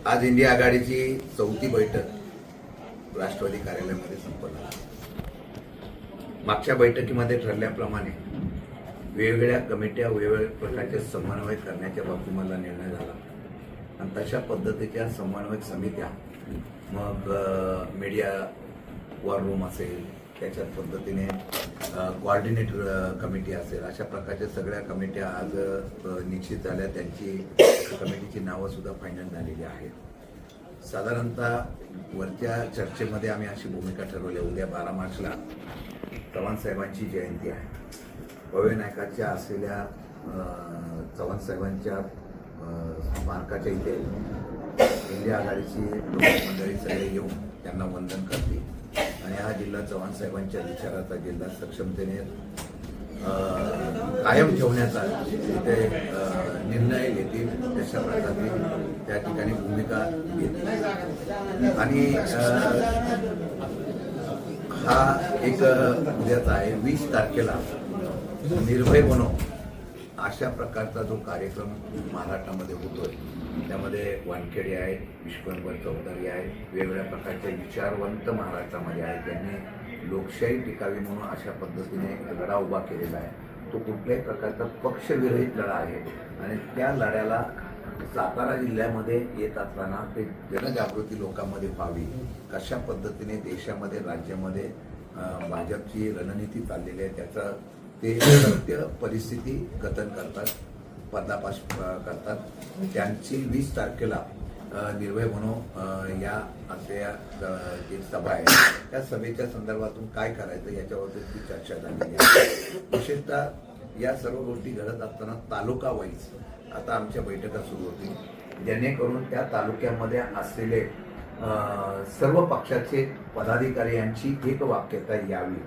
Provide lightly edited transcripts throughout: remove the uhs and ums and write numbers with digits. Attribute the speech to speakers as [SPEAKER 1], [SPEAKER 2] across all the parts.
[SPEAKER 1] आज इंडिया आघाडीची 4थी बैठक राष्ट्रवादी कार्यालयामध्ये संपन्न झाली। मागच्या बैठकीमध्ये ठरल्याप्रमाणे वेगवेगळ्या कमिट्या वेगवेगळ्या प्रकारचे समन्वय करण्याच्या बाबतीत मला निर्णय झाला आणि तशा पद्धतीच्या समन्वयक समित्या मग मीडिया वॉर रूम असेल, त्याच्या पद्धतीने कोऑर्डिनेटर कमिटी असेल, अशा प्रकारच्या सगळ्या कमिट्या आज निश्चित झाल्या। त्यांची कमिटीची नावं सुद्धा फायनल झालेली आहेत। साधारणतः वरच्या चर्चेमध्ये आम्ही अशी भूमिका ठरवली, उद्या 12 मार्चला चव्हाण साहेबांची जयंती आहे। भव्य नायकाच्या असलेल्या चव्हाण साहेबांच्या स्मारकाच्या इथे इंडिया आघाडीची मंडळी सगळे येऊन त्यांना वंदन करतील आणि हा जिल्हा चव्हाण साहेबांच्या विचाराचा जिल्हा सक्षमतेने कायम ठेवण्याचा तिथे निर्णय घेतील, तशा प्रकारची त्या ठिकाणी भूमिका घेतील। आणि हा एक उद्याचा आहे 20 तारखेला निर्भय बनो अशा प्रकारचा जो कार्यक्रम महाराष्ट्रामध्ये होतोय, त्यामध्ये वानखेडे आहेत, विश्वंभर चौधरी आहेत, वेगवेगळ्या प्रकारचे विचारवंत महाराष्ट्रामध्ये आहेत, त्यांनी लोकशाही टिकावी म्हणून अशा पद्धतीने लढा उभा केलेला आहे। तो कुठल्याही प्रकारचा पक्षविरहित लढा आहे आणि त्या लढ्याला सातारा जिल्ह्यामध्ये येत असताना ते जनजागृती लोकांमध्ये व्हावी, कशा पद्धतीने देशामध्ये राज्यामध्ये भाजपची रणनीती चाललेली आहे त्याचा ते सत्य परिस्थिती कथन करतात, पर्दाफाश करतात। त्यांची 20 तारखेला निर्भय बनो या असल्या एक सभा आहे, त्या सभेच्या संदर्भातून काय करायचं याच्यावरती चर्चा झालेली आहे। विशेषतः या सर्व गोष्टी घडत असताना तालुका वाईज आता आमच्या बैठका सुरू होतील, जेणेकरून त्या तालुक्यामध्ये असलेले सर्व पक्षाचे पदाधिकारी यांची एक वाक्यता यावी।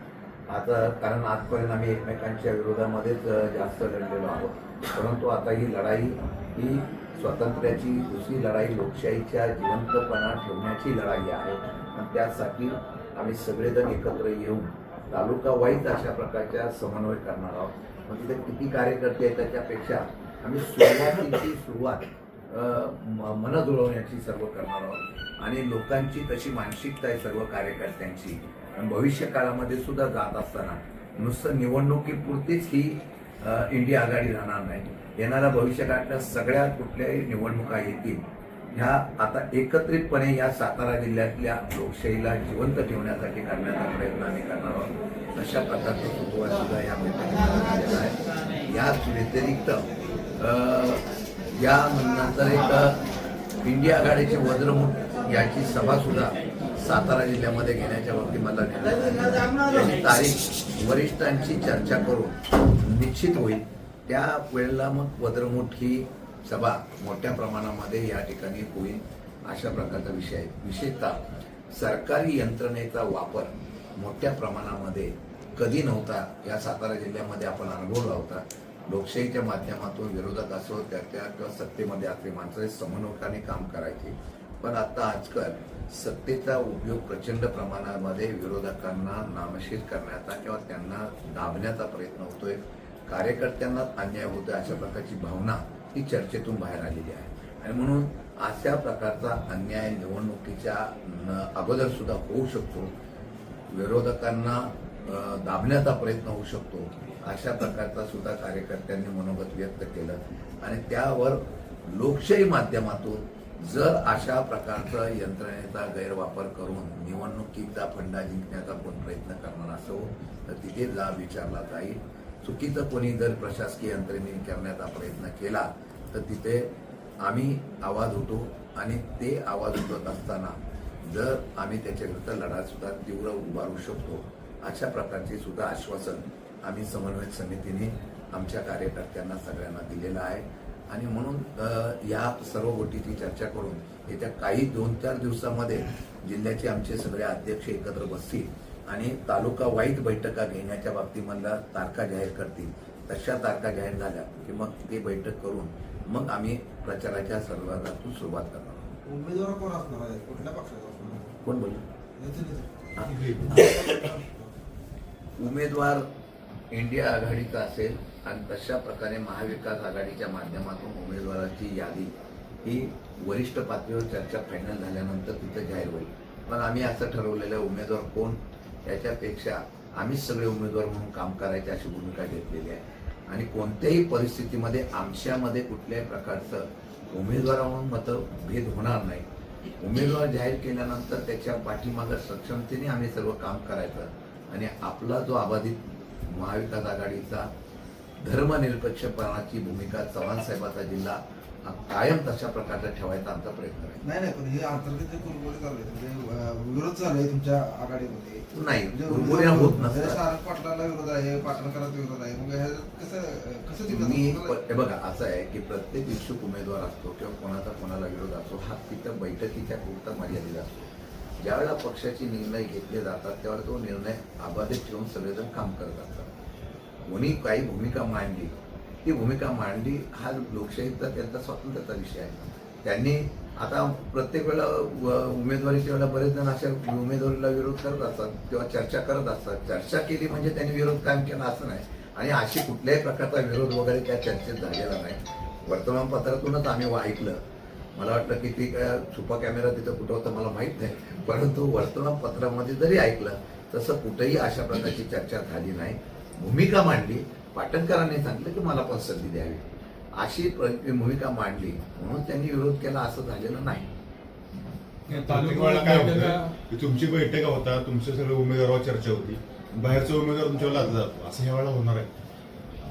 [SPEAKER 1] आता कारण आजपर्यंत आम्ही एकमेकांच्या विरोधामध्येच जास्त लढलेलो आहोत, परंतु आता ही लढाई ही स्वातंत्र्याची दुसरी लढाई लोकशाहीच्या जिवंतपणा ठेवण्याची लढाई आहे आणि त्यासाठी आम्ही सगळेजण एकत्र येऊन तालुका वाईज अशा प्रकारच्या समन्वय करणार आहोत। मग तिथे किती कार्यकर्ते आहेत त्याच्यापेक्षा आम्ही सुरुवात मन जुळवण्याची सर्व करणार आहोत आणि लोकांची तशी मानसिकता आहे सर्व कार्यकर्त्यांची। भविष्य काळामध्ये सुद्धा जात असताना नुसतं निवडणुकीपुरतीच ही इंडिया आघाडी राहणार नाही, येणाऱ्या भविष्यकाळातल्या सगळ्या कुठल्याही निवडणुका येतील ह्या आता एकत्रितपणे या सातारा जिल्ह्यातल्या लोकशाहीला जिवंत ठेवण्यासाठी करण्याचा प्रयत्न आम्ही करणार आहोत। अशा प्रकारचा सुरुवात सुद्धा या बैठकीमध्ये आहे। याच व्यतिरिक्त या नंतर एक इंडिया आघाडीची वज्रमुठ याची सभा सुद्धा सातारा जिल्ह्यामध्ये घेण्याच्या बाबतीत मला त्याची तारीख वरिष्ठांची चर्चा करून निश्चित होईल। त्या वेळेला मग वज्रमुठ ही सभा मोठ्या प्रमाणामध्ये या ठिकाणी होईल अशा प्रकारचा विषय आहे। विशेषतः सरकारी यंत्रणेचा वापर मोठ्या प्रमाणामध्ये कधी नव्हता या सातारा जिल्ह्यामध्ये आपण अनुभवला होता। लोकशाहीच्या माध्यमातून विरोधक असो त्याच्या किंवा सत्तेमध्ये असले माणसं समन्वयाने काम करायचे, पण आता आजकाल सत्तेचा उपयोग प्रचंड प्रमाणामध्ये विरोधकांना नामशेष करण्याचा किंवा त्यांना दाबण्याचा प्रयत्न होतोय, कार्यकर्त्यांना अन्याय होतोय अशा प्रकारची भावना ही चर्चेतून बाहेर आलेली आहे आणि म्हणून अशा प्रकारचा अन्याय निवडणुकीच्या अगोदर सुद्धा होऊ शकतो, विरोधकांना दाबण्याचा प्रयत्न होऊ शकतो, अशा प्रकारचा सुद्धा कार्यकर्त्यांनी मनोगत व्यक्त केलं आणि त्यावर लोकशाही माध्यमातून जर अशा प्रकारचा यंत्रणेचा गैरवापर करून निवडणुकीचा फंडा जिंकण्याचा कोण प्रयत्न करणार असो तर तिथे विचारला जाईल। चुकीचं कोणी जर प्रशासकीय यंत्रणेने करण्याचा प्रयत्न केला तर तिथे आम्ही आवाज उठवू आणि ते आवाज उठवत असताना जर आम्ही त्याच्या विरुद्ध लढा सुद्धा तीव्र उभारू शकतो अशा प्रकारचे सुद्धा आश्वासन आम्ही समन्वय समितीने आमच्या कार्यकर्त्यांना सगळ्यांना दिलेलं आहे आणि म्हणून या सर्व गोष्टीची चर्चा करून येत्या काही 2-4 दिवसामध्ये जिल्ह्याचे आमचे सगळे अध्यक्ष एकत्र बसतील आणि तालुका वाईज बैठका घेण्याच्या बाबतीत मला तारखा जाहीर करतील। तशा तारखा जाहीर झाल्या की मग ते बैठक करून मग आम्ही प्रचाराच्या सर्वांतून सुरुवात करणार।
[SPEAKER 2] उमेदवार कोण असणार आहे, कुठल्या पक्षाचा असणार,
[SPEAKER 1] कोण बोलू? उमेदवार इंडिया आघाडीचा असेल आणि तशा प्रकारे महाविकास आघाडीच्या माध्यमातून उमेदवाराची यादी ही वरिष्ठ पातळीवर चर्चा फायनल झाल्यानंतर तिथं जाहीर होईल. पण आम्ही असं ठरवलेलं आहे, उमेदवार कोण याच्यापेक्षा आम्हीच सगळे उमेदवार म्हणून काम करायची अशी भूमिका घेतलेली आहे. आणि कोणत्याही परिस्थितीमध्ये आमच्यामध्ये कुठल्याही प्रकारचं उमेदवारावरून मतभेद होणार नाही. उमेदवार जाहीर केल्यानंतर त्याच्या पाठीमागं सक्षमतेने आम्ही सर्व काम करायचं आणि आपला जो अबाधित महाविकास आघाडीचा धर्मनिरपेक्षपणाची भूमिका चव्हाण साहेबाचा जिल्हा हा कायम तशा प्रकारचा ठेवायचा आमचा प्रयत्न आहे.
[SPEAKER 2] नाही पण हे अंतर्गत जे कुरबुरे चालू आहे म्हणजे विरोध चालू आहे तुमच्या आघाडीमध्ये
[SPEAKER 1] नाही,
[SPEAKER 2] म्हणजे
[SPEAKER 1] कुरबुऱ्या होत नसतात.
[SPEAKER 2] सारंग पाटलाला विरोध आहे, पाटणकरांचा विरोध आहे, मग हे कसं
[SPEAKER 1] मी
[SPEAKER 2] जिंकणार?
[SPEAKER 1] हे बघा, असं आहे की प्रत्येक इच्छुक उमेदवार असतो किंवा कोणाला विरोध असतो हा तिथं बैठकीच्या पुरता मर्यादित असतो. ज्यावेळेला पक्षाचे निर्णय घेतले जातात त्यावेळेला तो निर्णय अबाधित ठेवून सगळेजण काम करत असतात. कोणी काही भूमिका मांडली, ती भूमिका मांडली हा लोकशाहीचा त्यांचा स्वातंत्र्याचा विषय आहे. त्यांनी आता प्रत्येक वेळेला उमेदवारीच्या वेळेला बरेच जण अशा उमेदवारीला विरोध करत असतात किंवा चर्चा करत असतात. चर्चा केली म्हणजे त्यांनी विरोध कायम केला असं नाही आणि अशी कुठल्याही प्रकारचा विरोध वगैरे त्या चर्चेत झालेला नाही. वर्तमानपत्रातूनच आम्ही ऐकलं. मला वाटलं की ती काय छुपा कॅमेरा तिथं कुठं होता मला माहीत नाही, परंतु वर्तमानपत्रामध्ये जरी ऐकलं तसं कुठेही अशा प्रकारची चर्चा झाली नाही. भूमिका मांडली, पाटणकरांनी सांगितलं की मला पण संधी द्यावी अशी भूमिका मांडली म्हणून त्यांनी विरोध केला असं झालेलं नाही.
[SPEAKER 3] प्रत्येक वेळेला काय होतं की तुमची बैठक होता, तुमच्या सगळ्या उमेदवारावर चर्चा होती, बाहेरचा उमेदवार तुमच्यावर लादला जातो, असं ह्या वेळेला होणार आहे?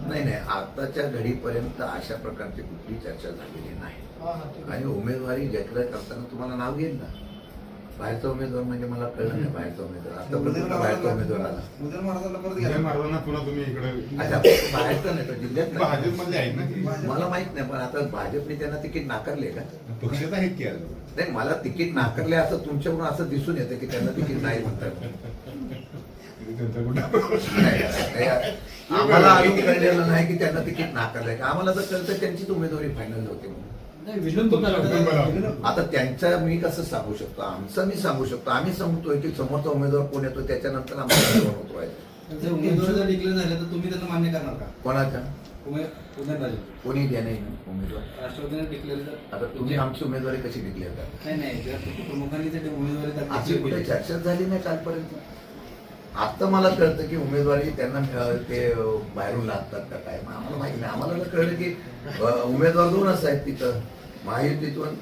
[SPEAKER 1] नाही, आताच्या घडीपर्यंत अशा प्रकारची कुठली चर्चा झालेली नाही. आणि उमेदवारी घेतल्या करताना तुम्हाला नाव घेईल ना, बाहेरचा उमेदवार म्हणजे मला कळलं नाही बाहेरचा उमेदवार. आतापर्यंत बाहेरचा उमेदवार आला.
[SPEAKER 2] उदयन महाराजांना परत
[SPEAKER 3] उदयन
[SPEAKER 2] घ्या.
[SPEAKER 3] महाराजांना पुन्हा तुम्ही इकडे
[SPEAKER 1] अच्छा, बाहेरचा नाही तो जिल्ह्यात
[SPEAKER 3] भाजपमधले आहेत ना ते?
[SPEAKER 1] मला माहित नाही, पण आता भाजपने त्यांना तिकीट नाकारले का?
[SPEAKER 3] पक्षात आहेत की आज?
[SPEAKER 1] नाही, मला तिकीट नाकारले असं तुमच्याकडून असं दिसून येतं की त्यांना तिकीट नाही म्हणतात.
[SPEAKER 3] त्यांचा कुठं
[SPEAKER 1] नाही, आम्हाला अजून कळलेलं नाही की त्यांना तिकीट नाकारलंय. आम्हाला तर कळतं त्यांचीच उमेदवारी फायनल होते म्हणून. आता त्यांचा मी कसं सांगू शकतो, आमचं मी सांगू शकतो. आम्ही सांगतोय की समोरचा उमेदवार कोण येतो त्याच्यानंतर आम्हाला होतोय.
[SPEAKER 4] जर उमेदवार जर डिक्लेअर झाले तर तुम्ही त्यांना मान्य करणार का?
[SPEAKER 1] कोणाच्या
[SPEAKER 4] उमेदवारी
[SPEAKER 1] कोणी द्या नाही उमेदवार.
[SPEAKER 4] राष्ट्रवादीने डिक्लेअर
[SPEAKER 1] आता तुम्ही आमची उमेदवारी कशी डिक्लेअर करा?
[SPEAKER 4] नाही जर प्रमुखांनी त्या उमेदवारी
[SPEAKER 1] अशी कुठे चर्चा झाली नाही कालपर्यंत. आता मला कळतं की उमेदवारी त्यांना ते बाहेरून लागतात का काय, आम्हाला माहिती नाही. आम्हाला तर कळलं की उमेदवार दोनच आहेत तिथं. महायुतीतून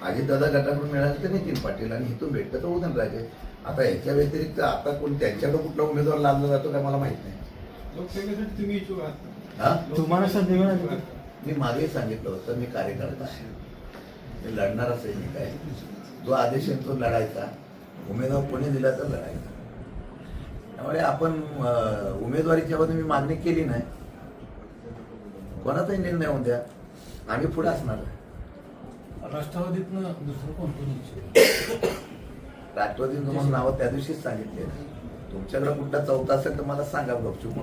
[SPEAKER 1] अजितदादा गटाकडून मिळाले तर नितीन पाटील आणि इथून भेटतं तर उदयनराजे. आता याच्या व्यतिरिक्त आता कोण त्यांच्याकडे कुठला उमेदवार लादला जातो काय मला माहित नाही.
[SPEAKER 3] लोकसभेसाठी तुम्ही इच्छुक आहात?
[SPEAKER 1] हा,
[SPEAKER 4] तुम्हाला संधी मिळाली.
[SPEAKER 1] मी मागे सांगितलं होतं मी कार्यकर्ता आहे, मी लढणारा सैनिक आहे. जो आदेश आहे तो लढायचा, उमेदवार कोणी दिला तर लढायचा. त्यामुळे आपण उमेदवारीच्या बाबतीत मी मागणी केली नाही. कोणाचाही निर्णय होऊन द्या, आम्ही पुढे असणार.
[SPEAKER 5] राष्ट्रवादीतनं दुसरं कोणतं
[SPEAKER 1] राष्ट्रवादीनं तुम्हाला नावं त्या दिवशीच सांगितले. तुमच्याकडे कुठला चौथा असेल तर मला सांगा गपचूप.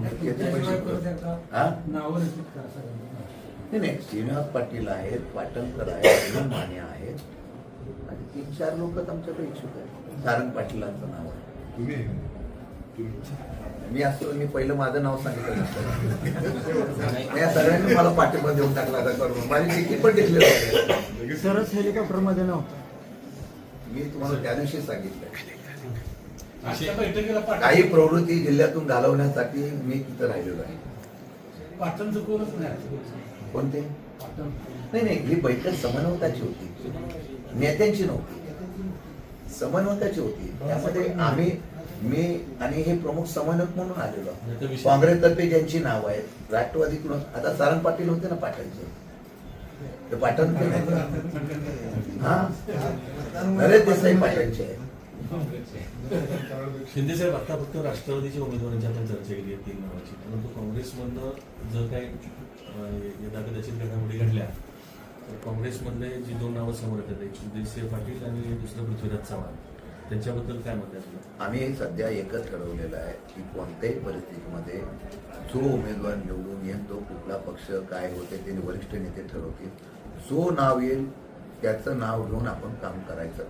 [SPEAKER 1] हा,
[SPEAKER 5] नावं रिपीट करा सगळ्यांना.
[SPEAKER 1] नाही, श्रीनिवास पाटील आहेत, पाटणकर आहेत, विनोद माने आहेत आणि 3-4 लोकच आमच्याकडे इच्छुक आहेत. सारंग पाटीलांचं नाव आहे.
[SPEAKER 3] तुम्ही आहे का?
[SPEAKER 1] मी असं मी पहिलं माझं नाव सांगितलं नसतं. या सगळ्यांनी मला पाठिंबा देऊन टाकला आता करून. माझी तिकीट पण डिक्लेअर होते.
[SPEAKER 4] सरच हेलिकॉप्टर मध्ये नव्हतं.
[SPEAKER 1] मी तुम्हाला त्या दिवशी सांगितलं
[SPEAKER 5] आजच्या बैठकीला
[SPEAKER 1] काही प्रवृत्ती जिल्ह्यातून घालवण्यासाठी मी तिथं राहिलेलो आहे.
[SPEAKER 5] पाटण चुकवलंच नाही.
[SPEAKER 1] कोणते?
[SPEAKER 5] पाटण
[SPEAKER 1] नाही, ही बैठक समन्वयकाची होती, नेत्यांची नव्हती. समन्वयकाची होती. त्यामध्ये मी आणि हे प्रमुख समन्वयक म्हणून आलेलो. काँग्रेसतर्फे ज्यांची नाव आहेत, राष्ट्रवादीकडून आता सारंग पाटील होते ना पाटणचे, ते पाटण हा, नरेश देसाई पाटणचे आहे.
[SPEAKER 6] शिंदे साहेब आता फक्त राष्ट्रवादीच्या उमेदवारांची आपण चर्चा केली आहे 3 नावाची, परंतु काँग्रेसमधनं जर काही यदा कदाचित घडामोडी घडल्या तर काँग्रेसमधले जी 2 नावं समोर येतात, एक शिंदे पाटील आणि दुसरं पृथ्वीराज चव्हाण, त्यांच्याबद्दल काय मत आहे आपलं?
[SPEAKER 1] आम्ही सध्या एकच ठरवलेलं आहे की कोणत्याही परिस्थितीमध्ये जो उमेदवार निवडून येईल तो कुठला पक्ष काय होते ते वरिष्ठ नेते ठरवतील. जो नाव येईल त्याचं नाव घेऊन आपण काम करायचं.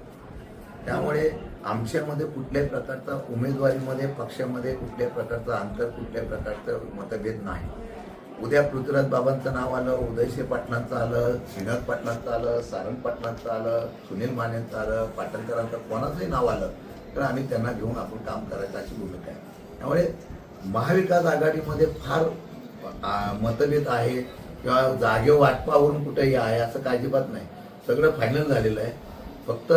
[SPEAKER 1] त्यामुळे आमच्यामध्ये कुठल्याही प्रकारचा उमेदवारीमध्ये पक्षामध्ये कुठल्याही प्रकारचा अंतर, कुठल्याही प्रकारचा मतभेद नाही. उद्या पृथ्वीराज बाबांचं नाव आलं, उदयसिंह पाटलांचं आलं, श्रीनाथ पाटलांचं आलं, सारंग पाटलांचं आलं, सुनील मानेंचं आलं, पाटणकरांचं कोणाचंही नाव आलं तर आम्ही त्यांना घेऊन आपण काम करायचं अशी भूमिका आहे. त्यामुळे महाविकास आघाडीमध्ये फार मतभेद आहे किंवा जागे वाटपावरून कुठेही आहे असं काही अजिबात नाही. सगळं फायनल झालेलं आहे. फक्त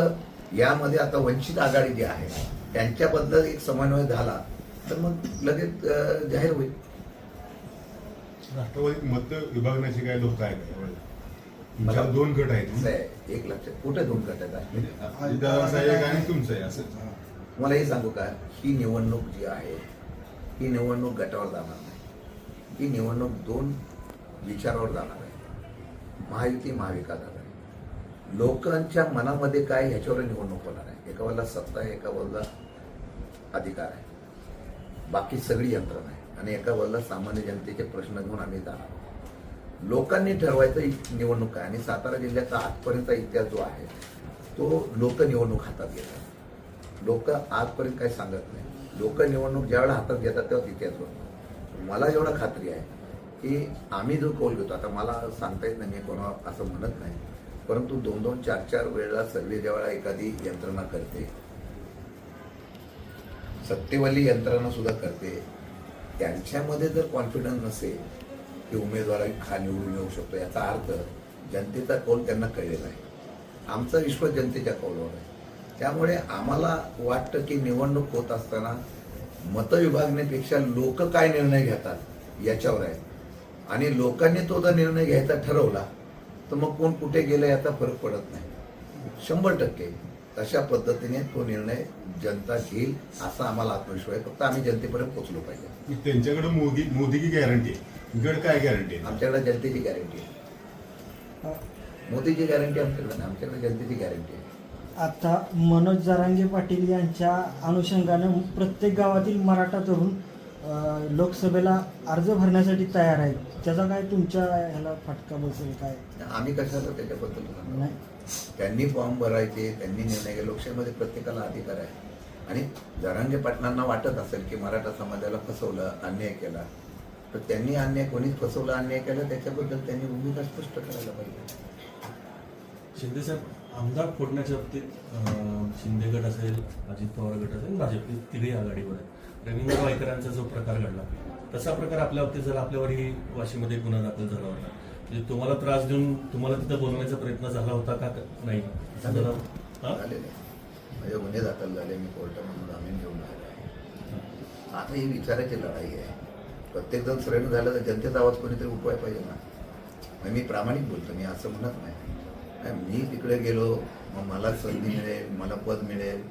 [SPEAKER 1] यामध्ये आता वंचित आघाडी जी आहे त्यांच्याबद्दल एक समन्वय झाला तर मग लगेच जाहीर होईल.
[SPEAKER 3] राष्ट्रवादीत मत विभागण्याचे काय धोका आहे का? तुमच्या 2 गट आहेत.
[SPEAKER 1] असं आहे, एक लक्षात, कुठे 2 गट आहेत?
[SPEAKER 3] अजितदादांचा एक आणि तुमचं आहे असं.
[SPEAKER 1] मला हे सांगू का, ही निवडणूक जी आहे ही निवडणूक गटावर जाणार नाही. ही निवडणूक 2 विचारावर जाणार आहे. महायुती, महाविकास आघाडी. लोकांच्या मनामध्ये काय ह्याच्यावर निवडणूक होणार आहे. एका बाजूला सत्ता आहे, एका बाजूला अधिकार आहे, बाकी सगळी यंत्रणा आहे, आणि एका बाजूला सामान्य जनतेचे प्रश्न घेऊन आम्ही जाणार आहोत. लोकांनी ठरवायचं ही निवडणूक आहे. आणि सातारा जिल्ह्याचा आजपर्यंतचा इतिहास जो आहे तो लोक निवडणूक हातात घेतात. लोक आजपर्यंत काही सांगत नाही. लोक निवडणूक ज्यावेळेला हातात घेतात तेव्हा इतिहास होतो. मला एवढं खात्री आहे की आम्ही जो कौल घेतो, आता मला सांगता येत नाही, मी कोणा असं म्हणत नाही, परंतु 2-2, 4-4 वेळेला सर्वे ज्यावेळेला एखादी यंत्रणा करते, सत्तेवाली यंत्रणा सुद्धा करते, त्यांच्यामध्ये जर कॉन्फिडन्स नसेल की उमेदवार हा निवडून येऊ शकतो, याचा अर्थ जनतेचा कौल त्यांना कळलेला आहे. आमचा विश्वास जनतेच्या कौलावर आहे. त्यामुळे आम्हाला वाटतं की निवडणूक होत असताना मतं विभागण्यापेक्षा लोक काय निर्णय घेतात याच्यावर आहे. आणि लोकांनी तो जर निर्णय घ्यायचा ठरवला तर मग कोण कुठे गेलं याचा फरक पडत नाही. 100% तशा पद्धतीने तो निर्णय जनता घेईल असा आम्हाला आत्मविश्वास आहे. फक्त आम्ही जनतेपर्यंत पोहोचलो पाहिजे.
[SPEAKER 3] त्यांच्याकडे मोदी की गॅरंटी आहे, गड काय गॅरंटी आहे?
[SPEAKER 1] आमच्याकडे जनतेची गॅरंटी आहे. मोदीची गॅरंटी आमच्याकडे नाही, आमच्याकडे जनतेची गॅरंटी आहे.
[SPEAKER 4] आता मनोज जरांगे पाटील यांच्या अनुषंगानं प्रत्येक गावातील मराठा तरुण लोकसभेला अर्ज भरण्यासाठी तयार आहेत. त्याचा काय तुमच्या ह्याला फटका बसेल काय?
[SPEAKER 1] आम्ही कशाला त्याच्याबद्दल सांगणार?
[SPEAKER 4] नाही.
[SPEAKER 1] त्यांनी फॉर्म भरायचे, त्यांनी निर्णय घ्या. लोकशाहीमध्ये प्रत्येकाला अधिकार आहे. आणि जरांगे पाटलांना वाटत असेल की मराठा समाजाला फसवलं, अन्याय केला, तर त्यांनी अन्याय, कोणीच फसवलं, अन्याय केला, त्याच्याबद्दल त्यांनी भूमिका स्पष्ट करायला पाहिजे.
[SPEAKER 6] शिंदे साहेब, आमदार फोडण्याच्या बाबतीत शिंदे गट असेल, अजित पवार गट असेल, भाजप तिघही आघाडीवर आहे. रवींद्र वायकरांचा जो प्रकार घडला तसा प्रकार आपल्या बाबतीत जर आपल्यावरही वाशीमध्ये गुन्हा दाखल झाला होता, म्हणजे तुम्हाला त्रास देऊन तुम्हाला तिथं बोलवण्याचा प्रयत्न झाला होता का नाही?
[SPEAKER 1] झालेलं आहे. माझे गुन्हे दाखल झाले, मी कोर्टामधून जामीन घेऊन आलो आहे. आता ही विचाराची लढाई आहे. प्रत्येकजण श्रेणी झालं तर जनतेचा आवाज कोणीतरी उठवायला पाहिजे ना. मग मी प्रामाणिक बोलतो, मी असं म्हणत नाही. मी तिकडे गेलो, मग मला संधी मिळेल, मला पद मिळेल,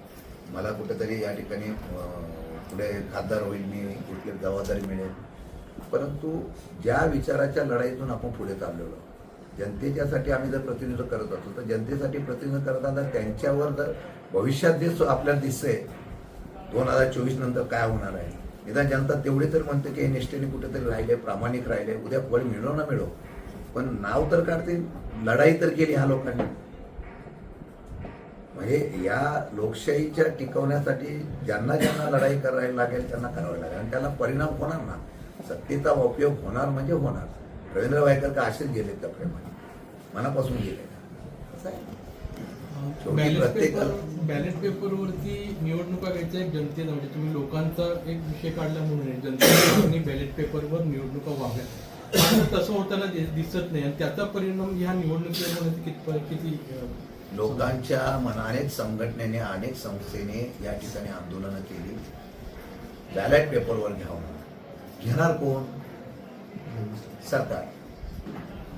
[SPEAKER 1] मला कुठेतरी या ठिकाणी पुढे खासदार होईल, मी कुठली जबाबदारी मिळेल. परंतु ज्या विचाराच्या लढाईतून आपण पुढे चाललेलो, जनतेच्यासाठी आम्ही जर प्रतिनिधित्व करत असतो तर जनतेसाठी प्रतिनिधित्व करताना त्यांच्यावर जर भविष्यात जे आपल्याला दिसतंय 2024 नंतर काय होणार आहे, निदान जनता तेवढी तर म्हणते की हे निष्ठेने कुठेतरी राहिले, प्रामाणिक राहिले, उद्या फळ मिळो ना मिळो पण नाव तर काढतील, लढाई तर केली ह्या लोकांनी. म्हणजे या लोकशाहीच्या टिकवण्यासाठी ज्यांना ज्यांना लढाई करायला लागेल त्यांना करावं लागेल, आणि त्याला परिणाम होणार ना. सत्तेचा उपयोग होणार म्हणजे होणार. रवींद्र वायकर का असेच गेले त्या प्रेमाने, मनापासून गेले.
[SPEAKER 7] बॅलेट पेपरवरती निवडणुका घ्यायचा एक जनतेला, म्हणजे तुम्ही लोकांचा एक विषय काढला म्हणून जनतेने बॅलेट पेपरवर निवडणुका व्हाव्या, तसं होताना दिसत नाही. आणि त्याचा परिणाम ह्या निवडणुकीमध्ये किती
[SPEAKER 1] लोकांच्या अनेक संघटनेने, अनेक संस्थेने या ठिकाणी आंदोलनं केली. बॅलेट पेपरवर घ्यावं. घेणार कोण? सरकार.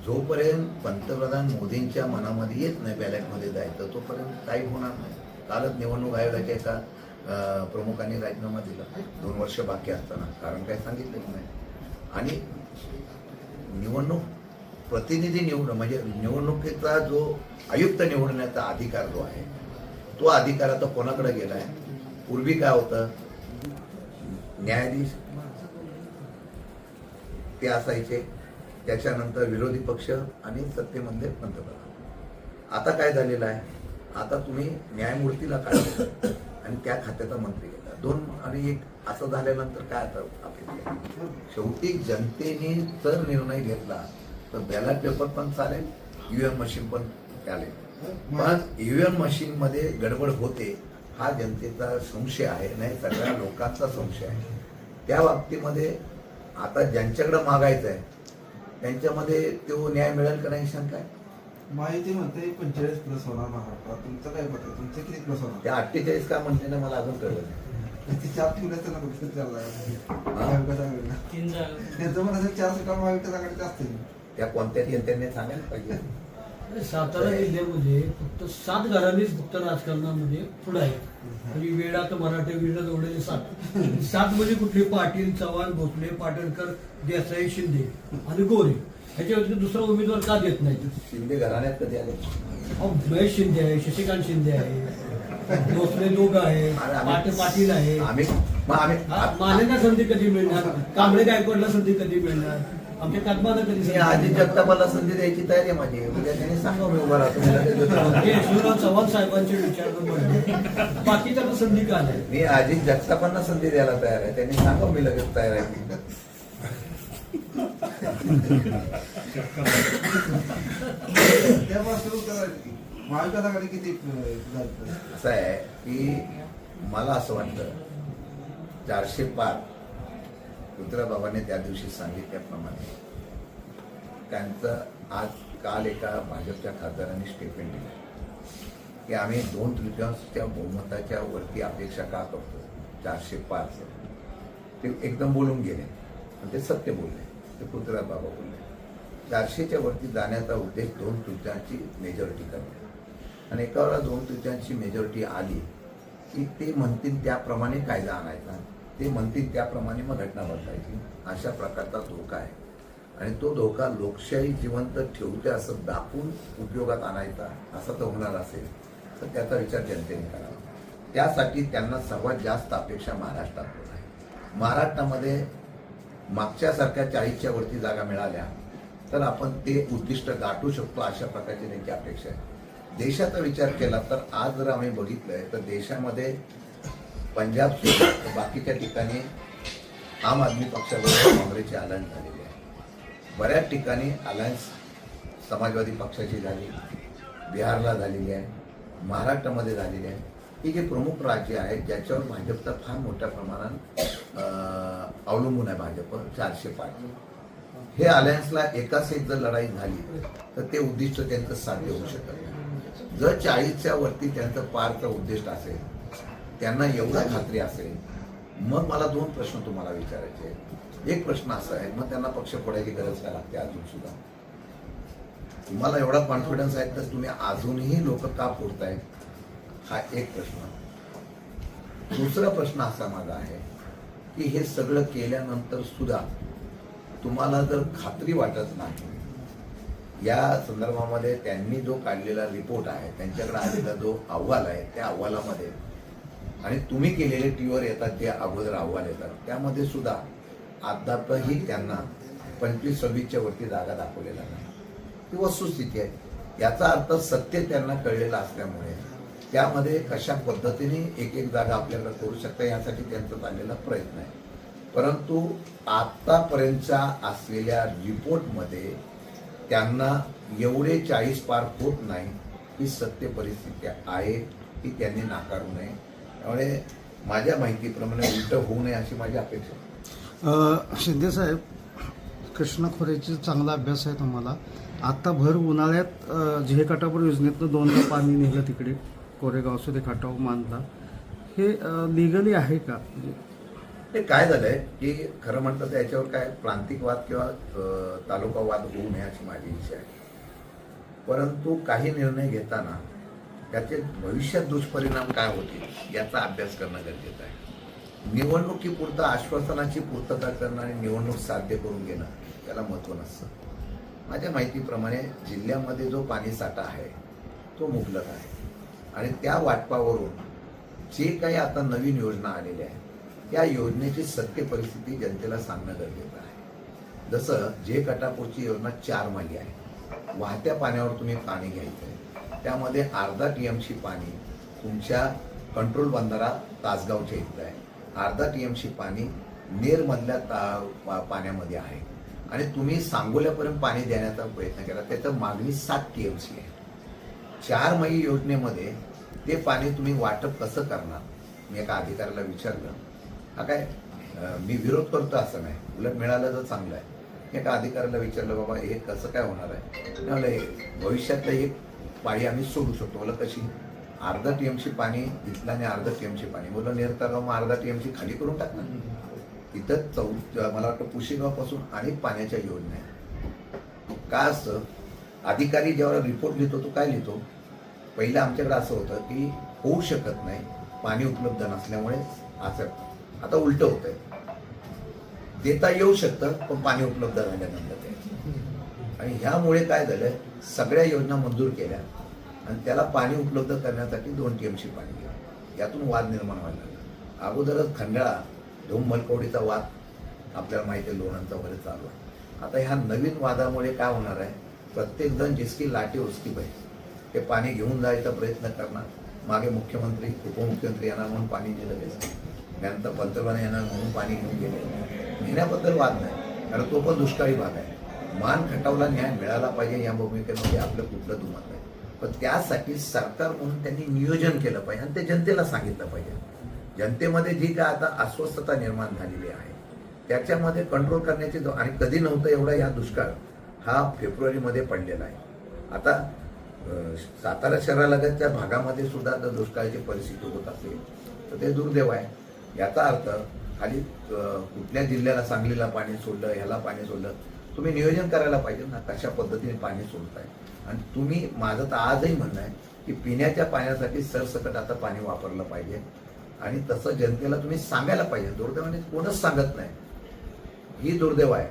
[SPEAKER 1] जोपर्यंत पंतप्रधान मोदींच्या मनामध्ये येत नाही बॅलेटमध्ये जायचं तोपर्यंत काही होणार नाही. कालच निवडणूक आयोगाच्या एका प्रमुखांनी राजीनामा दिला 2 वर्ष बाकी असताना, कारण काय सांगितलं नाही. आणि निवडणूक प्रतिनिधी निवडणं म्हणजे निवडणुकीचा जो आयुक्त निवडण्याचा अधिकार जो आहे तो अधिकार आता कोणाकडे गेला आहे? पूर्वी काय होतं, न्यायाधीश ते असायचे, त्याच्यानंतर विरोधी पक्ष आणि सत्तेमधले पंतप्रधान. आता काय झालेलं आहे, आता तुम्ही न्यायमूर्तीला काढता आणि त्या खात्याचा मंत्री घेता. 2 आणि 1 असं झाल्यानंतर काय आता अपेक्षा आहे? शेवटी जनतेने जर निर्णय घेतला तर बॅलेट पेपर पण चालेल, ईव्हीएम मशीन पण चालेल. पण ईव्हीएम मशीन मध्ये गडबड होते हा जनतेचा संशय आहे, नाही सगळ्या लोकांचा संशय आहे. त्या बाबतीमध्ये आता ज्यांच्याकडे मागायचं आहे त्यांच्यामध्ये तो न्याय मिळेल का नाही शंका आहे.
[SPEAKER 2] माहिती म्हणते 45+ होणार महाराष्ट्रात. तुमचं काय मत आहे? तुमचं किती प्लस होणार?
[SPEAKER 1] त्या 48 का म्हणते ना मला अजून कळलं नाही.
[SPEAKER 2] ते 4 ठेवल्याचं ना कुठे चालला
[SPEAKER 1] हा?
[SPEAKER 2] महाविकास आघाडीला. त्यांचं म्हणत असेल 4 सीटा महाविकास आघाडीच्या असतील.
[SPEAKER 1] त्या कोणत्या त्यांनी सांगायला पाहिजे.
[SPEAKER 8] सातारा जिल्ह्यामध्ये फक्त 7 घरांनीच फक्त राजकारणामध्ये पुढे आहेत. म्हणजे वेळात मराठे वेळा जोडलेले 7 म्हणजे कुठले पाटील, चव्हाण, भोसले, पाटणकर, देसाई, शिंदे आणि गोरे. ह्याच्या व्यतिरिक्त दुसरा उमेदवार का देत नाही?
[SPEAKER 1] शिंदे घराण्यात कधी आले?
[SPEAKER 8] अहो, महेश शिंदे आहे, शशिकांत शिंदे आहे, भोसले दोघं आहे, पाटील आहे. मानेंना संधी कधी मिळणार? कांबळे गायकवाडला संधी कधी मिळणार? आमच्या कदमाला कधी संधी
[SPEAKER 1] आजी
[SPEAKER 8] मिळणार?
[SPEAKER 1] जगतापाला संधी द्यायची तयारी आहे माझी. उद्या त्यांनी सांगा मी उभा राहतो.
[SPEAKER 8] हे यशवंतराव चव्हाण साहेबांचे विचार म्हणले बाकीच्या संधी का नाही?
[SPEAKER 1] मी आजी जगतापांना संधी द्यायला तयार आहे. त्यांनी सांगा मी लगेच तयार आहे.
[SPEAKER 2] त्यापासून महाविकास आघाडी किती जायचं?
[SPEAKER 1] असं आहे की मला असं वाटतं 400 पार रुद्रबाबांनी त्या दिवशी सांगितल्याप्रमाणे त्यांचं आज काल एका भाजपच्या खासदारांनी स्टेटमेंट दिलं की आम्ही 2/3 बहुमताच्या वरती अपेक्षा का करतो 400 पारचं. ते एकदम बोलून गेले आणि ते सत्य बोलले. ते पृथ्वीराज बाबा बोलले 400च्या वरती जाण्याचा उद्देश 2/3 मेजॉरिटी करणे आणि एका वेळा 2/3 मेजॉरिटी आली की ते म्हणतील त्याप्रमाणे कायदा आणायचा, ते म्हणतील त्याप्रमाणे मग घटना बदलायची. अशा प्रकारचा धोका आहे आणि तो धोका लोकशाही जिवंत ठेवते असं दाखवून उपयोगात आणायचा असा तो होणार असेल तर त्याचा विचार जनतेने करावा. त्यासाठी त्यांना सर्वात जास्त अपेक्षा महाराष्ट्रात आहे. महाराष्ट्रामध्ये मागच्यासारख्या 40च्या वरती जागा मिळाल्या तर आपण ते उद्दिष्ट गाठू शकतो अशा प्रकारची त्यांची अपेक्षा आहे. देशाचा विचार केला तर आज जर आम्ही बघितलंय तर देशामध्ये पंजाब सोडून बाकीच्या ठिकाणी आम आदमी पक्षाबरोबर काँग्रेसची अलायन्स झालेली आहे. बऱ्याच ठिकाणी अलायन्स समाजवादी पक्षाची झाली, बिहारला झालेली आहे, महाराष्ट्रामध्ये झालेली आहे. ही जे प्रमुख राज्य आहेत ज्याच्यावर भाजपचा फार मोठ्या प्रमाणात अवलंबून आहे भाजप 400 पार. हे अलायन्सला एकाच एक जर लढाई झाली तर ते उद्दिष्ट त्यांचं साध्य होऊ शकत नाही. जर 40च्या वरती त्यांचं पारचं उद्दिष्ट असेल, त्यांना एवढा खात्री असेल, मग मला 2 प्रश्न तुम्हाला विचारायचे. एक प्रश्न असा आहे मग त्यांना पक्ष फोडायची गरज काय लागते अजून सुद्धा? तुम्हाला एवढा कॉन्फिडन्स आहे तर तुम्ही अजूनही लोक का फोडताय हा एक प्रश्न. दुसरा प्रश्न असा माझा आहे की हे सगळं केल्यानंतर सुद्धा तुम्हाला जर खात्री वाटत नाही, या संदर्भामध्ये त्यांनी जो काढलेला रिपोर्ट आहे, त्यांच्याकडे आलेला जो अहवाल आहे त्या अहवालामध्ये आणि तुम्ही केलेले टीव्हीवर येतात जे अगोदर अहवाल येतात त्यामध्ये सुद्धा अद्यापही त्यांना 25-26च्या वरती जागा दाखवलेला नाही. ही वस्तुस्थिती आहे. याचा अर्थ सत्य त्यांना कळलेलं असल्यामुळे त्यामध्ये कशा पद्धतीने एक जागा आपल्याला करू शकता यासाठी त्यांचा चाललेला प्रयत्न आहे. परंतु आतापर्यंतच्या असलेल्या रिपोर्टमध्ये त्यांना एवढे 40 पार होत नाही ही सत्य परिस्थिती आहे की त्यांनी नाकारू नये. त्यामुळे माझ्या माहितीप्रमाणे उलट होऊ नये अशी माझी अपेक्षा आहे.
[SPEAKER 9] शिंदे साहेब, कृष्णा खोऱ्याचा चांगला अभ्यास आहे तुम्हाला. आता भर उन्हाळ्यात झे काटापूर योजनेतनं 2दा पाणी निघलं तिकडे कोरेगाव सुद्धा खाटाव मानला. हे लिगली आहे का?
[SPEAKER 1] ते काय झालंय की खरं म्हणतं तर याच्यावर काय प्रांतिक वाद किंवा तालुका वाद होऊ नये अशी माझी इच्छा आहे. परंतु काही निर्णय घेताना त्याचे भविष्यात दुष्परिणाम काय होतील याचा अभ्यास करणं गरजेचं आहे. निवडणुकीपुरतं आश्वासनाची पूर्तता करणं आणि निवडणूक साध्य करून घेणं त्याला महत्त्व नसतं. माझ्या माहितीप्रमाणे जिल्ह्यामध्ये जो पाणी साठा आहे तो मुबलक आहे आणि त्या वाटपावरून जे काही आता नवीन योजना आलेल्या आहेत त्या योजनेची सत्य परिस्थिती जनतेला सांगणं गरजेचं आहे. जसं जे कटापूरची योजना 4 महिने आहे. वाहत्या पाण्यावर तुम्ही पाणी घ्यायचं आहे, त्यामध्ये अर्धा TMC पाणी तुमच्या कंट्रोल बंधारा तासगावच्या इथलं आहे अर्धा टीएमसी पाणी नेरमधल्या पाण्यामध्ये आहे आणि तुम्ही सांगोल्यापर्यंत पाणी देण्याचा प्रयत्न केला, त्याचं मागणी 7 टीएमसी आहे. 4 मई योजनेमध्ये ते पाणी तुम्ही वाटप कसं करणार? मी एका अधिकाऱ्याला विचारलं. हा काय मी विरोध करतो असं नाही, उलट मिळालं तर चांगलं आहे. एका अधिकाऱ्याला विचारलं, बाबा हे कसं काय होणार आहे? मला भविष्यातलं एक पाळी आम्ही सोडू शकतो. मला कशी? अर्धा टीएमसी पाणी इथलं आणि अर्धा टीएमसी पाणी. बोललं नेरतागाव मग अर्धा टीएमसी खाली करून टाकणार. इथं मला वाटतं पुशेगावपासून अनेक पाण्याच्या योजना आहेत. काय असतं, अधिकारी जेव्हा रिपोर्ट लिहितो तो काय लिहितो, पहिलं आमच्याकडे असं होतं की होऊ शकत नाही, पाणी उपलब्ध नसल्यामुळे असं. आता उलट होतंय, देता येऊ शकतं पण पाणी उपलब्ध राहिल्यानंतर ते. आणि ह्यामुळे काय झालं, सगळ्या योजना मंजूर केल्या आणि त्याला पाणी उपलब्ध करण्यासाठी 2 टीएमसी पाणी गेलं. यातून वाद निर्माण व्हायला लागला. अगोदरच खंडाळा धुम-मलकवडीचा वाद आपल्याला माहिती आहे, लोणांचा वगैरे चालू आहे. आता ह्या नवीन वादामुळे काय होणार आहे, प्रत्येक जण जिसकी लाठी उसकी पाहिजे ते पाणी घेऊन जायचा प्रयत्न करणार. मागे मुख्यमंत्री उपमुख्यमंत्री येणार म्हणून पाणी दिलं गेलं, त्यानंतर पंतप्रधान येणार म्हणून पाणी घेऊन गेले. नेण्याबद्दल वाद नाही, कारण तो पण दुष्काळी भाग आहे. मान खटावला न्याय मिळाला पाहिजे या भूमिकेमध्ये आपलं कुठलं दुमत नाही. पण त्यासाठी सरकार म्हणून त्यांनी नियोजन केलं पाहिजे आणि ते जनतेला सांगितलं पाहिजे. जनतेमध्ये जी काय आता अस्वस्थता निर्माण झालेली आहे त्याच्यामध्ये कंट्रोल करण्याची आणि कधी नव्हतं एवढा या दुष्काळ हा फेब्रुवारीमध्ये पडलेला आहे. आता सातारा शहरालगतच्या भागामध्ये सुद्धा जर दुष्काळाची परिस्थिती होत असेल तर ते दुर्दैव आहे. याचा अर्थ खाली कुठल्या जिल्ह्याला सांगलीला पाणी सोडलं, ह्याला पाणी सोडलं, तुम्ही नियोजन करायला पाहिजे ना कशा पद्धतीने पाणी सोडताय. आणि तुम्ही, माझं तर आजही म्हणणं आहे की पिण्याच्या पाण्यासाठी सरसकट आता पाणी वापरलं पाहिजे आणि तसं जनतेला तुम्ही सांगायला पाहिजे. दुर्दैवाने कोणच सांगत नाही, ही दुर्दैव आहे.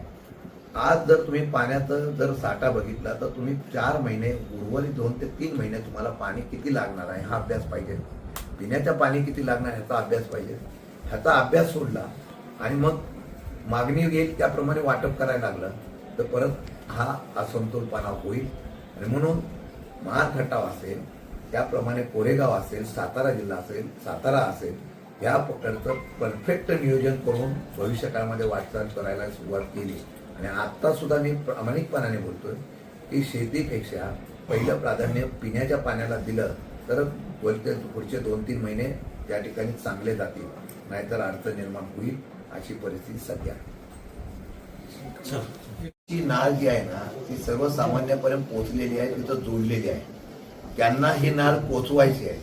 [SPEAKER 1] आज जर तुम्ही पाण्याचा जर साठा बघितला तर तुम्ही 4 महिने उर्वरित 2 ते 3 महिने तुम्हाला पाणी किती लागणार आहे हा अभ्यास पाहिजे. पिण्याच्या पाणी किती लागणार ह्याचा अभ्यास पाहिजे. ह्याचा अभ्यास सोडला आणि मग मागणी येईल त्याप्रमाणे वाटप करायला लागलं तर परत हा असमतोलपणा होईल. आणि म्हणून महाखटाव असेल, त्याप्रमाणे कोरेगाव असेल, सातारा जिल्हा असेल, सातारा असेल, या प्रकारचं परफेक्ट नियोजन करून भविष्यकाळामध्ये वाटचाल करायला सुरुवात केली. आणि आत्ता सुद्धा मी प्रामाणिकपणाने बोलतोय की शेतीपेक्षा पहिलं प्राधान्य पिण्याच्या पाण्याला दिलं तर पुढचे 2-3 महिने त्या ठिकाणी चांगले जातील, नाहीतर अडचण निर्माण होईल अशी परिस्थिती सध्या आहे. ही नाळ जी आहे ना ती सर्वसामान्यपर्यंत पोहोचलेली आहे, तिथं जोडलेली आहे. त्यांना ही नाळ पोचवायची आहे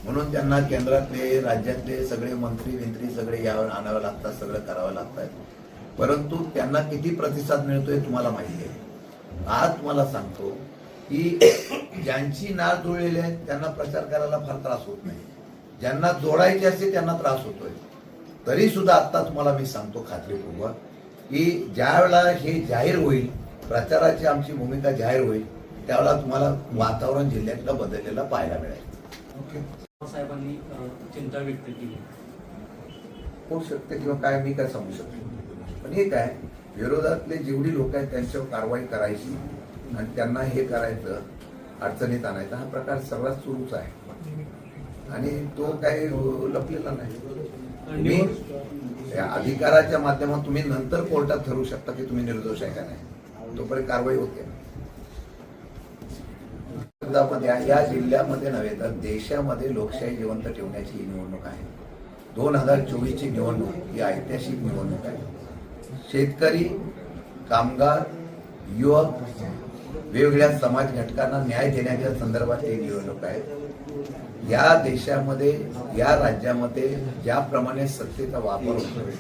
[SPEAKER 1] म्हणून त्यांना केंद्रातले राज्यातले सगळे मंत्री सगळे यावर आणावं लागतात, सगळं करावं लागतं. परंतु त्यांना किती प्रतिसाद मिळतोय तुम्हाला माहिती आहे. आज तुम्हाला सांगतो की ज्यांची नाळ जोडलेली आहे त्यांना प्रचार करायला फार त्रास होत नाही, ज्यांना जोडायचे असते त्यांना त्रास होतोय. तरी सुद्धा आता तुम्हाला मी सांगतो खात्रीपूर्वक की ज्या वेळेला हे जाहीर होईल, प्रचाराची आमची भूमिका जाहीर होईल, त्यावेळेला तुम्हाला वातावरण जिल्ह्यातलं बदललेलं पाहायला मिळेल.
[SPEAKER 10] साहेबांनी चिंता व्यक्त केली
[SPEAKER 1] होऊ शकते किंवा काय मी काय सांगू शकतो. पण हे काय विरोधातले जेवढी लोक आहेत त्यांच्यावर कारवाई करायची आणि त्यांना हे करायचं, अडचणीत आणायचा हा प्रकार सर्वात सुरूच आहे आणि तो काही लपलेला नाही. मी अधिकाराच्या माध्यमातून तुम्ही नंतर कोर्टात ठरवू शकता की तुम्ही निर्दोष आहे का नाही, तोपर्यंत कारवाई होते. या जिल्ह्यामध्ये नव्हे तर देशामध्ये लोकशाही जिवंत ठेवण्याची ही निवडणूक आहे. 2024ची निवडणूक ही ऐतिहासिक निवडणूक आहे. शेतकरी, कामगार, युवक, वेगवेगळ्या समाज घटकांना न्याय देण्याच्या संदर्भात ही निवडणूक आहे. या देशामध्ये, या राज्यामध्ये ज्याप्रमाणे सत्तेचा वापर होतोय,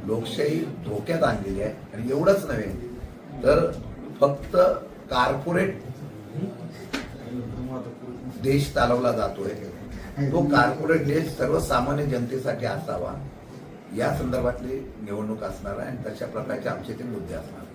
[SPEAKER 1] लोकशाही धोक्यात आणलेली आहे. आणि एवढंच नव्हे तर फक्त कॉर्पोरेट देश चालवला जातोय, तो कॉर्पोरेट देश सर्वसामान्य जनतेसाठी असावा या संदर्भातली निवडणूक असणार आहे आणि तशा प्रकारचे आमचे ते मुद्दे असणार.